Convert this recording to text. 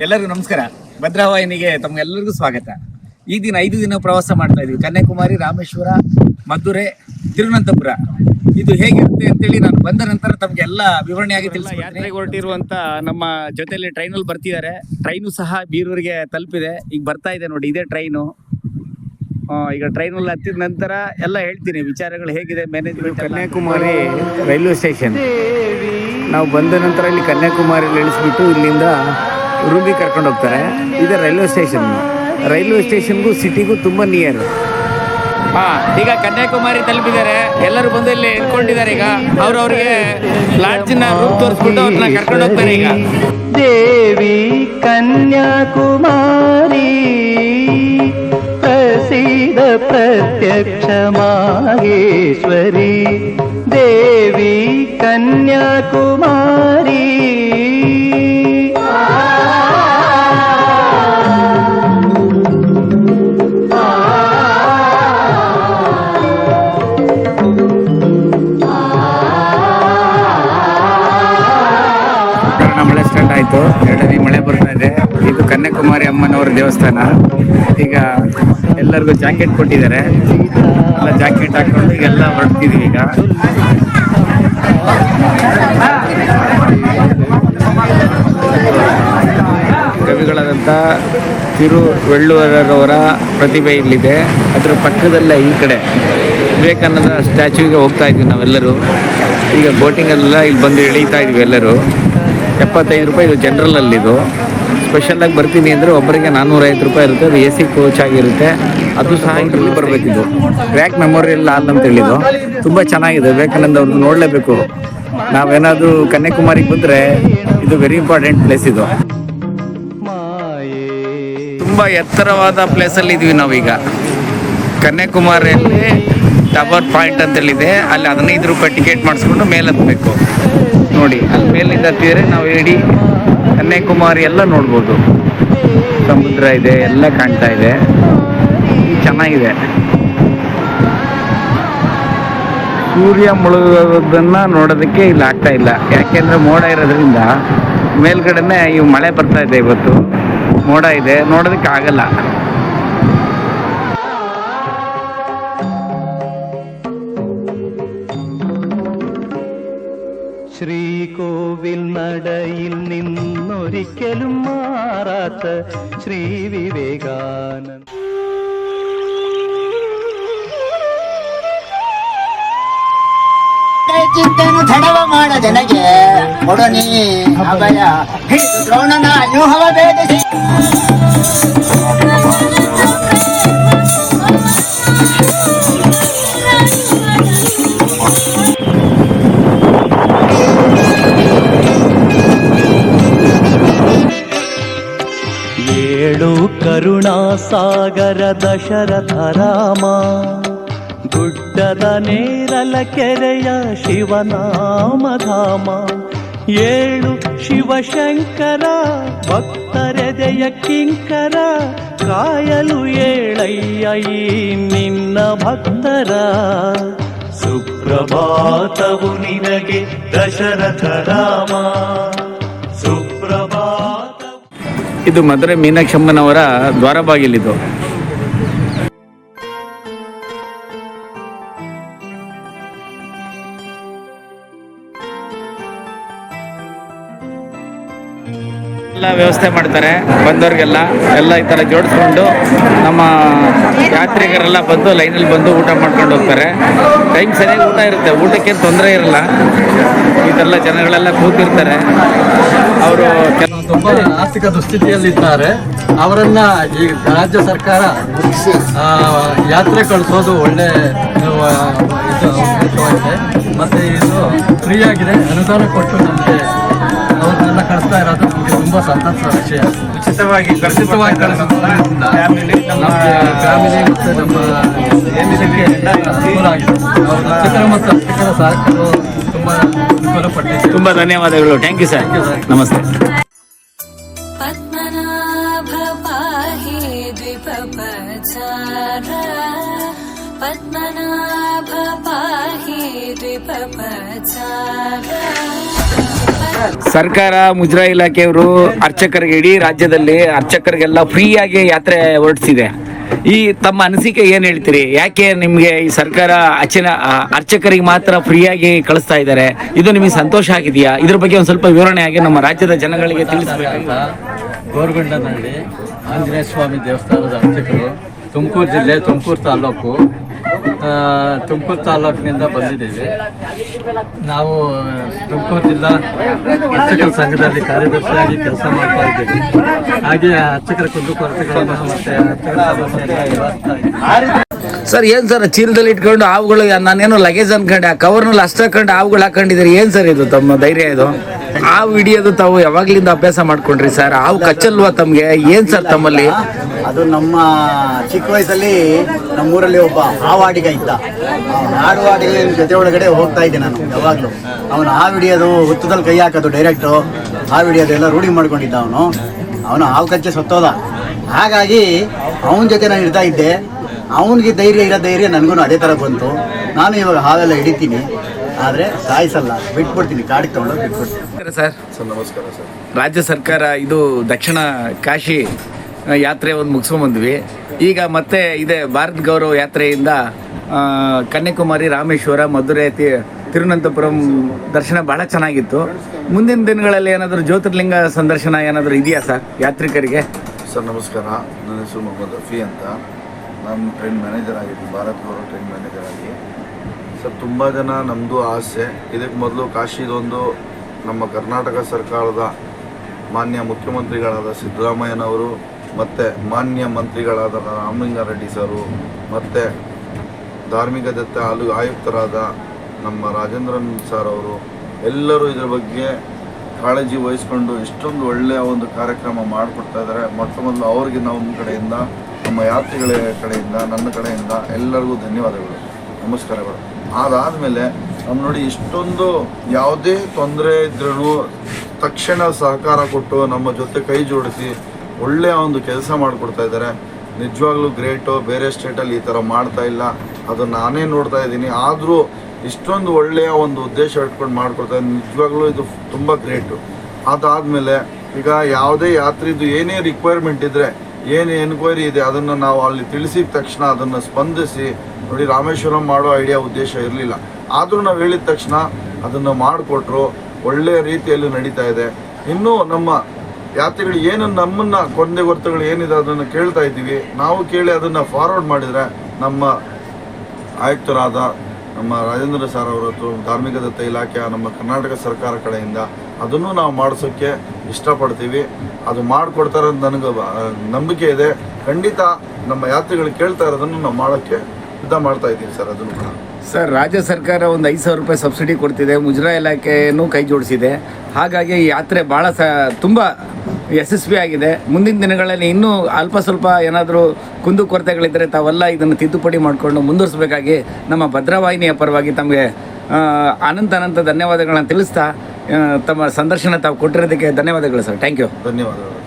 ಎಲ್ಲರಿಗೂ ನಮಸ್ಕಾರ. ಭದ್ರಾವಾಹಿನಿಗೆ ತಮ್ಗೆಲ್ಲರಿಗೂ ಸ್ವಾಗತ. ಈ ದಿನ 5 ದಿನ ಪ್ರವಾಸ ಮಾಡ್ತಾ ಇದೀವಿ. ಕನ್ಯಾಕುಮಾರಿ, ರಾಮೇಶ್ವರ, ಮಧುರೆ, ತಿರುವನಂತಪುರ. ಇದು ಹೇಗಿರುತ್ತೆ ಅಂತೇಳಿ ನಾನು ಬಂದ ನಂತರ ತಮ್ಗೆ ವಿವರಣೆಯಾಗಿ ತಿಳಿಸ್ತೀನಿ. ಯಾತ್ರೆಗೆ ಹೊರಟಿರುವಂತ ನಮ್ಮ ಜೊತೆಯಲ್ಲಿ ಟ್ರೈನಲ್ಲಿ ಬರ್ತಿದ್ದಾರೆ. ಟ್ರೈನು ಸಹ ಬೀರೂರಿಗೆ ತಲುಪಿದೆ. ಈಗ ಬರ್ತಾ ಇದೆ ನೋಡಿ, ಇದೇ ಟ್ರೈನು. ಈಗ ಟ್ರೈನಲ್ಲಿ ಹತ್ತಿದ ನಂತರ ಎಲ್ಲ ಹೇಳ್ತೀನಿ ವಿಚಾರಗಳು ಹೇಗಿದೆ ಮ್ಯಾನೇಜ್ಮೆಂಟ್. ಕನ್ಯಾಕುಮಾರಿ ರೈಲ್ವೆ ಸ್ಟೇಷನ್ ನಾವು ಬಂದ ನಂತರ ಇಲ್ಲಿ ಕನ್ಯಾಕುಮಾರಿಯಲ್ಲಿ ಇಳಿಸ್ಬಿಟ್ಟು ಇಲ್ಲಿಂದ ರೂಮಿಗೆ ಕರ್ಕೊಂಡು ಹೋಗ್ತಾರೆ. ಇದು ರೈಲ್ವೆ ಸ್ಟೇಷನ್. ರೈಲ್ವೆ ಸ್ಟೇಷನ್ಗೂ ಸಿಟಿಗೂ ತುಂಬ ನಿಯರ್. ಈಗ ಕನ್ಯಾಕುಮಾರಿ ತಲುಪಿದ್ದಾರೆ. ಎಲ್ಲರೂ ಬಂದು ಇಲ್ಲಿ ಇಟ್ಕೊಂಡಿದ್ದಾರೆ. ಈಗ ಅವ್ರವ್ರಿಗೆ ಲಾಡ್ಜಿನ ರೂಮ್ ತೋರಿಸ್ಬಿಟ್ಟು ಅವ್ರನ್ನ ಕರ್ಕೊಂಡು ಹೋಗ್ತಾರೆ. ಈಗ ದೇವಿ ಕನ್ಯಾಕುಮಾರಿ ಪ್ರಸಿದ್ಧ ಪ್ರತ್ಯಕ್ಷ ಮಾಹೇಶ್ವರಿ, ದೇವಿ ಕನ್ಯಾಕುಮಾರಿ. ಮಳೆ ಸ್ಟಾರ್ಟ್ ಆಯಿತು. ಎರಡನೇ ಮಳೆ ಬರ್ತಾ ಇದೆ. ಇದು ಕನ್ಯಾಕುಮಾರಿ ಅಮ್ಮನವರ ದೇವಸ್ಥಾನ. ಈಗ ಎಲ್ಲರಿಗೂ ಜಾಕೆಟ್ ಕೊಟ್ಟಿದ್ದಾರೆ. ಎಲ್ಲ ಜಾಕೆಟ್ ಹಾಕೊಂಡು ಈಗೆಲ್ಲ ಹೊರಡ್ತಿದ್ದೀವಿ. ಈಗ ಕವಿಗಳಾದಂಥ ತಿರುವಳ್ಳುವರವರ ಪ್ರತಿಭೆ ಇಲ್ಲಿದೆ. ಅದರ ಪಕ್ಕದಲ್ಲೇ ಈ ಕಡೆ ವಿವೇಕಾನಂದ ಸ್ಟ್ಯಾಚ್ಯೂಗೆ ಹೋಗ್ತಾ ಇದ್ವಿ ನಾವೆಲ್ಲರೂ. ಈಗ ಬೋಟಿಂಗಲ್ಲೆಲ್ಲ ಇಲ್ಲಿ ಬಂದು ಇಳೀತಾ ಇದ್ವಿ ಎಲ್ಲರೂ. 75 ರೂಪಾಯಿ ಇದು ಜನರಲಲ್ಲಿದು. ಸ್ಪೆಷಲಾಗಿ ಬರ್ತೀನಿ ಅಂದರೆ ಒಬ್ಬರಿಗೆ 450 ರೂಪಾಯಿ ಇರುತ್ತೆ. ಅದು AC ಕೋಚ್ ಆಗಿರುತ್ತೆ. ಅದು ಸಹ ಇದರಲ್ಲಿ ಬರಬೇಕಿದ್ದು. ವ್ಯಾಕ್ ಮೆಮೋರಿಯಲ್ ಹಾಲ್ ಅಂತ ಹೇಳಿದ್ದು ತುಂಬ ಚೆನ್ನಾಗಿದೆ. ವಿವೇಕಾನಂದ ಅವ್ರದ್ದು ನೋಡಲೇಬೇಕು. ನಾವೇನಾದರೂ ಕನ್ಯಾಕುಮಾರಿಗೆ ಬಂದರೆ ಇದು ವೆರಿ ಇಂಪಾರ್ಟೆಂಟ್ ಪ್ಲೇಸ್. ಇದು ತುಂಬ ಎತ್ತರವಾದ ಪ್ಲೇಸಲ್ಲಿ ಇದ್ವಿ ನಾವೀಗ. ಕನ್ಯಾಕುಮಾರಿಯಲ್ಲಿ ಟವರ್ ಪಾಯಿಂಟ್ ಅಂತೇಳಿದೆ. ಅಲ್ಲಿ 15 ರೂಪಾಯಿ ಟಿಕೆಟ್ ಮಾಡಿಸ್ಕೊಂಡು ಮೇಲೆ ಹತ್ತಬೇಕು. ನೋಡಿ ಅಲ್ಲಿ ಮೇಲಿಂದ ಹತ್ತಿದರೆ ನಾವು ಇಡೀ ಕನ್ಯಾಕುಮಾರಿ ಎಲ್ಲ ನೋಡ್ಬೋದು. ಸಮುದ್ರ ಇದೆ, ಎಲ್ಲ ಕಾಣ್ತಾ ಇದೆ. ಚೆನ್ನಾಗಿದೆ. ಸೂರ್ಯ ಮುಳುಗೋದನ್ನು ನೋಡೋದಕ್ಕೆ ಇಲ್ಲಿ ಆಗ್ತಾ ಇಲ್ಲ. ಯಾಕೆಂದರೆ ಮೋಡ ಇರೋದ್ರಿಂದ ಮೇಲ್ಗಡೆನೆ ಇವು ಮಳೆ ಬರ್ತಾ ಇದೆ. ಇವತ್ತು ಮೋಡ ಇದೆ, ನೋಡೋದಕ್ಕೆ ಆಗಲ್ಲ. ശ്രീകോവിൽ നടയിൽ നിന്നൊരിക്കലും മാറാത്ത ശ്രീ വിവേകാനന്ദ. ಚಿಂತೆಯನ್ನು ತಡವ ಮಾಡ ಜನಗೆ ಕೊಡನಿ ಅಭಯ ಹಿಡಿದು ದ್ರೋಣನ ಅನ್ಯೂಹವ ಭೇದಿಸಿ ಏಳು ಕರುಣಾಸಾಗರ ದಶರಥ ರಾಮ, ಗುಡ್ಡದ ನೇರಲ ಕೆರೆಯ ಶಿವನಾಮಧಾಮ. 7 ಶಿವಶಂಕರ ಭಕ್ತರೆದೆಯ ಕಿಂಕರ, ಕಾಯಲು ಏಳಯ್ಯ ಈ ನಿನ್ನ ಭಕ್ತರ. ಸುಪ್ರಭಾತವು ನಿನಗೆ ದಶರಥ ರಾಮ, ಸುಪ್ರಭಾತ. ಇದು ಮಧುರೆ ಮೀನಾಕ್ಷಮ್ಮನವರ ದ್ವಾರ ಬಾಗಿಲಿದು. ಎಲ್ಲ ವ್ಯವಸ್ಥೆ ಮಾಡ್ತಾರೆ ಬಂದವ್ರಿಗೆಲ್ಲ. ಎಲ್ಲ ಈ ಥರ ಜೋಡಿಸ್ಕೊಂಡು ನಮ್ಮ ಯಾತ್ರಿಕರೆಲ್ಲ ಬಂದು ಲೈನಲ್ಲಿ ಬಂದು ಊಟ ಮಾಡ್ಕೊಂಡು ಹೋಗ್ತಾರೆ. ಟೈಮ್ ಸರಿಯಾಗಿ ಊಟ ಇರುತ್ತೆ, ಊಟಕ್ಕೇನು ತೊಂದರೆ ಇರಲ್ಲ. ಈ ಥರ ಜನಗಳೆಲ್ಲ ಕೂತಿರ್ತಾರೆ. ಅವರು ತುಂಬ ಆರ್ಥಿಕ ದುಸ್ಥಿತಿಯಲ್ಲಿದ್ದಾರೆ. ಅವರನ್ನ ಈ ರಾಜ್ಯ ಸರ್ಕಾರ ಯಾತ್ರೆ ಕಳಿಸೋದು ಒಳ್ಳೆ ಉದ್ದೇಶವಾಗಿದೆ. ಮತ್ತು ಇದು ಫ್ರೀ ಆಗಿದೆ, ಅನುದಾನ ಕೊಟ್ಟು ನಮಗೆ ಅವ್ರನ್ನೆಲ್ಲ ಕಳಿಸ್ತಾ ಇರೋದು ನಮಗೆ ತುಂಬ ಸಂತಸ ವಿಷಯ. ಉಚಿತವಾಗಿ ಕಳಿಸೋದ್ರಿಂದ ಫ್ಯಾಮಿಲಿ ಮತ್ತು ನಮ್ಮ ಏನಿದಕ್ಕೆ ಅನುಕೂಲ ಆಗಿದೆ. ಶಿಕ್ಷಕರು ಮತ್ತು ಶಿಕ್ಷಕರ ಸಹಕಾರವು ತುಂಬ ಅನುಕೂಲಪಟ್ಟಿದೆ. ತುಂಬ ಧನ್ಯವಾದಗಳು. Thank you sir. ನಮಸ್ತೆ. ಪದ್ಮನಾಭ ಪಾಹಿ ದ್ವಿಪಪಚಾರ, ಪದ್ಮನಾಭ ಪಾಹಿ ದ್ವಿಪಪಚಾರ. ಸರ್ಕಾರ ಮುಜರಾಯಿ ಇಲಾಖೆಯವರು ಅರ್ಚಕರಿಗೆ ಇಡೀ ರಾಜ್ಯದಲ್ಲಿ ಅರ್ಚಕರಿಗೆಲ್ಲ ಫ್ರೀಯಾಗಿ ಯಾತ್ರೆ ಹೊರಡಿಸಿದೆ. ಈ ತಮ್ಮ ಅನಿಸಿಕೆ ಏನು ಹೇಳ್ತೀರಿ? ಯಾಕೆ ನಿಮಗೆ ಈ ಸರ್ಕಾರ ಅರ್ಚಕರಿಗೆ ಮಾತ್ರ ಫ್ರೀಯಾಗಿ ಕಳಿಸ್ತಾ ಇದ್ದಾರೆ? ಇದು ನಿಮಗೆ ಸಂತೋಷ ಆಗಿದೆಯಾ? ಇದ್ರ ಬಗ್ಗೆ ಒಂದು ಸ್ವಲ್ಪ ವಿವರಣೆಯಾಗಿ ನಮ್ಮ ರಾಜ್ಯದ ಜನಗಳಿಗೆ ತಿಳಿಸಬೇಕು. ಗೋರ್ಗೊಂಡನಹಳ್ಳಿ ಆಂಜನೇಯ ಸ್ವಾಮಿ ದೇವಸ್ಥಾನದ ಅರ್ಚಕರು, ತುಮಕೂರು ಜಿಲ್ಲೆ, ತುಮಕೂರು ತಾಲೂಕಿನಿಂದ ಬಂದಿದ್ದೀವಿ. ನಾವು ತುಮಕೂರು ಜಿಲ್ಲಾ ಅರ್ಚಕರ ಸಂಘದಲ್ಲಿ ಕಾರ್ಯದರ್ಶಿಯಾಗಿ ಕೆಲಸ ಮಾಡ್ತಾ ಇದ್ದೀವಿ. ಹಾಗೆ ಅರ್ಚಕರ ಕುಂದುಕೊರತೆಗಳನ್ನು ಮತ್ತು ಅರ್ಚಕರ ಸಮಸ್ಯೆಯನ್ನು ನಿವಾರಿಸ್ತಾ ಇದ್ದೀವಿ. ಸರ್, ಏನು ಸರ್ ಚೀಲದಲ್ಲಿ ಇಟ್ಕೊಂಡು ಹಾವುಗಳು, ನಾನೇನೋ ಲಗೇಜ್ ಅನ್ಕೊಂಡೆ, ಆ ಕವರ್ನಲ್ಲಿ ಅಷ್ಟು ಹಾಕೊಂಡು ಹಾವುಗಳು ಹಾಕೊಂಡಿದ್ದೀರಿ. ಏನು ಸರ್ ಇದು ತಮ್ಮ ಧೈರ್ಯ? ಇದು ಹಾವು ಹಿಡಿಯೋದು ತಾವು ಯಾವಾಗ್ಲಿಂದ ಅಭ್ಯಾಸ ಮಾಡ್ಕೊಂಡ್ರಿ ಸರ್? ಹಾವು ಕಚ್ಚಲ್ವಾ ತಮಗೆ? ಏನು ಸರ್ ತಮ್ಮಲ್ಲಿ? ಅದು ನಮ್ಮ ಚಿಕ್ಕ ವಯಸ್ಸಲ್ಲಿ ನಮ್ಮೂರಲ್ಲಿ ಒಬ್ಬ ಹಾವಾಡಿಗ ಇದ್ದ. ಹಾಡುವಾಡಿಗ ಜೊತೆ ಒಳಗಡೆ ಹೋಗ್ತಾ ಇದ್ದೆ ನಾನು ಯಾವಾಗಲೂ. ಅವನು ಹಾವು ಹಿಡಿಯೋದು, ಹುತ್ತದಲ್ಲಿ ಕೈ ಹಾಕೋದು ಡೈರೆಕ್ಟು, ಹಾವು ಹಿಡಿಯೋದು ಎಲ್ಲ ರೂಢಿ ಮಾಡ್ಕೊಂಡಿದ್ದ ಅವನು ಹಾವು ಕಚ್ಚೆ ಸತ್ತೋದ. ಹಾಗಾಗಿ ಅವನ ಜೊತೆ ನಾನು ಇರ್ತಾ ಇದ್ದೆ. ಅವನಿಗೆ ಧೈರ್ಯ ನನಗೂ ಅದೇ ಥರ ಬಂತು. ನಾನು ಇವಾಗ ಹಾವೆಲ್ಲ ಹಿಡಿತೀನಿ, ಆದರೆ ಸಾಯಿಸಲ್ಲ, ಬಿಟ್ಬಿಡ್ತೀನಿ, ಕಾಡಿಗೆ ತೊಗೊಂಡು ಬಿಟ್ಬಿಡ್ತೀನಿ. ಸರ್ ನಮಸ್ಕಾರ ಸರ್. ರಾಜ್ಯ ಸರ್ಕಾರ ಇದು ದಕ್ಷಿಣ ಕಾಶಿ ಯಾತ್ರೆ ಒಂದು ಮುಗಿಸ್ಕೊಂಡ್ಬಂದ್ವಿ. ಈಗ ಮತ್ತೆ ಇದೆ ಭಾರತ್ ಗೌರವ ಯಾತ್ರೆಯಿಂದ ಕನ್ಯಾಕುಮಾರಿ, ರಾಮೇಶ್ವರ, ಮಧುರೈ, ತಿರುವನಂತಪುರಂ ದರ್ಶನ ಬಹಳ ಚೆನ್ನಾಗಿತ್ತು. ಮುಂದಿನ ದಿನಗಳಲ್ಲಿ ಏನಾದರೂ ಜ್ಯೋತಿರ್ಲಿಂಗ ಸಂದರ್ಶನ ಏನಾದರೂ ಇದೆಯಾ ಸರ್ ಯಾತ್ರಿಕರಿಗೆ? ಸರ್ ನಮಸ್ಕಾರ, ನನ್ನ ಹೆಸರು ಮೊಹಮ್ಮದ್ ರಫಿ ಅಂತ. ನಾನು ಟ್ರೈನ್ ಮ್ಯಾನೇಜರ್ ಆಗಿದ್ದೀನಿ, ಭಾರತ್ ಗೌರವ ಟ್ರೈನ್ ಮ್ಯಾನೇಜರ್ ಆಗಿ. ಸರ್, ತುಂಬ ಜನ ನಮ್ಮದು ಆಸೆ, ಇದಕ್ಕೆ ಮೊದಲು ಕಾಶಿದೊಂದು ನಮ್ಮ ಕರ್ನಾಟಕ ಸರ್ಕಾರದ ಮಾನ್ಯ ಮುಖ್ಯಮಂತ್ರಿಗಳಾದ ಸಿದ್ದರಾಮಯ್ಯನವರು ಮತ್ತು ಮಾನ್ಯ ಮಂತ್ರಿಗಳಾದ ರಾಮಲಿಂಗಾರೆಡ್ಡಿ ಸರು ಮತ್ತು ಧಾರ್ಮಿಕ ದತ್ತ ಆಯುಕ್ತರಾದ ನಮ್ಮ ರಾಜೇಂದ್ರನ್ ಸರ್ ಅವರು ಎಲ್ಲರೂ ಇದರ ಬಗ್ಗೆ ಕಾಳಜಿ ವಹಿಸ್ಕೊಂಡು ಇಷ್ಟೊಂದು ಒಳ್ಳೆಯ ಒಂದು ಕಾರ್ಯಕ್ರಮ ಮಾಡಿಕೊಡ್ತಾ ಇದ್ದಾರೆ. ಮೊಟ್ಟ ಮೊದಲು ಅವ್ರಿಗೆ ನಮ್ಮ ಕಡೆಯಿಂದ, ನಮ್ಮ ಯಾತ್ರಿಗಳ ಕಡೆಯಿಂದ, ನನ್ನ ಕಡೆಯಿಂದ ಎಲ್ಲರಿಗೂ ಧನ್ಯವಾದಗಳು, ನಮಸ್ಕಾರಗಳು. ಅದಾದಮೇಲೆ ನಮ್ಮ ನೋಡಿ, ಇಷ್ಟೊಂದು ಯಾವುದೇ ತೊಂದರೆ ಇದ್ರೂ ತಕ್ಷಣ ಸಹಕಾರ ಕೊಟ್ಟು ನಮ್ಮ ಜೊತೆ ಕೈ ಜೋಡಿಸಿ ಒಳ್ಳೆಯ ಒಂದು ಕೆಲಸ ಮಾಡಿಕೊಡ್ತಾ ಇದ್ದಾರೆ. ನಿಜವಾಗ್ಲೂ ಗ್ರೇಟು. ಬೇರೆ ಸ್ಟೇಟಲ್ಲಿ ಈ ಥರ ಮಾಡ್ತಾ ಇಲ್ಲ, ಅದು ನಾನೇ ನೋಡ್ತಾ ಇದ್ದೀನಿ. ಆದರೂ ಇಷ್ಟೊಂದು ಒಳ್ಳೆಯ ಒಂದು ಉದ್ದೇಶ ಇಟ್ಕೊಂಡು ಮಾಡಿಕೊಡ್ತಾ ಇದ್ದೀನಿ. ನಿಜವಾಗ್ಲೂ ಇದು ತುಂಬ ಗ್ರೇಟು. ಅದಾದಮೇಲೆ ಈಗ ಯಾವುದೇ ಯಾತ್ರಿದು ಏನೇ ರಿಕ್ವೈರ್ಮೆಂಟ್ ಇದ್ದರೆ, ಏನು ಎನ್ಕ್ವೈರಿ ಇದೆ, ಅದನ್ನು ನಾವು ಅಲ್ಲಿ ತಿಳಿಸಿದ ತಕ್ಷಣ ಅದನ್ನು ಸ್ಪಂದಿಸಿ ನೋಡಿ. ರಾಮೇಶ್ವರಂ ಮಾಡೋ ಐಡಿಯಾ ಉದ್ದೇಶ ಇರಲಿಲ್ಲ, ಆದರೂ ನಾವು ಹೇಳಿದ ತಕ್ಷಣ ಅದನ್ನು ಮಾಡಿಕೊಟ್ರು. ಒಳ್ಳೆಯ ರೀತಿಯಲ್ಲಿ ನಡೀತಾ ಇದೆ. ಇನ್ನೂ ನಮ್ಮ ಯಾತ್ರಿಗಳು ಏನು ನಮ್ಮನ್ನು ಕೊಂದೆಗೊರತೆಗಳು ಏನಿದೆ ಅದನ್ನು ಕೇಳ್ತಾ ಇದ್ದೀವಿ. ನಾವು ಕೇಳಿ ಅದನ್ನು ಫಾರ್ವರ್ಡ್ ಮಾಡಿದರೆ ನಮ್ಮ ಆಯುಕ್ತರಾದ ನಮ್ಮ ರಾಜೇಂದ್ರ ಸರ್ ಅವರ ಧಾರ್ಮಿಕ ದತ್ತ ಇಲಾಖೆಯ ನಮ್ಮ ಕರ್ನಾಟಕ ಸರ್ಕಾರ ಕಡೆಯಿಂದ ಅದನ್ನು ನಾವು ಮಾಡಿಸೋಕ್ಕೆ ಇಷ್ಟಪಡ್ತೀವಿ. ಅದು ಮಾಡಿಕೊಡ್ತಾರೆ ಅಂತ ನನಗೆ ನಂಬಿಕೆ ಇದೆ. ಖಂಡಿತ ನಮ್ಮ ಯಾತ್ರಿಗಳು ಕೇಳ್ತಾ ಇರೋದನ್ನು ನಾವು ಮಾಡೋಕ್ಕೆ ಸಿದ್ಧ ಮಾಡ್ತಾ ಇದ್ದೀವಿ ಸರ್. ಅದನ್ನು ಕೂಡ ಸರ್, ರಾಜ್ಯ ಸರ್ಕಾರ ಒಂದು 5,000 ರೂಪಾಯಿ ಸಬ್ಸಿಡಿ ಕೊಡ್ತಿದೆ, ಮುಜರಾಯಿ ಇಲಾಖೆಯನ್ನು ಕೈ ಜೋಡಿಸಿದೆ. ಹಾಗಾಗಿ ಈ ಯಾತ್ರೆ ಭಾಳ ತುಂಬ ಯಶಸ್ವಿಯಾಗಿದೆ. ಮುಂದಿನ ದಿನಗಳಲ್ಲಿ ಇನ್ನೂ ಅಲ್ಪ ಸ್ವಲ್ಪ ಏನಾದರೂ ಕುಂದುಕೊರತೆಗಳಿದ್ದರೆ ತಾವೆಲ್ಲ ಇದನ್ನು ತಿದ್ದುಪಡಿ ಮಾಡಿಕೊಂಡು ಮುಂದುವರಿಸಬೇಕಾಗಿ ನಮ್ಮ ಭದ್ರವಾಹಿನಿಯ ಪರವಾಗಿ ತಮಗೆ ಅನಂತ ಧನ್ಯವಾದಗಳನ್ನು ತಿಳಿಸ್ತಾ ತಮ್ಮ ಸಂದರ್ಶನ ತಾವು ಕೊಟ್ಟಿರೋದಕ್ಕೆ ಧನ್ಯವಾದಗಳು ಸರ್. Thank you. ಧನ್ಯವಾದಗಳು.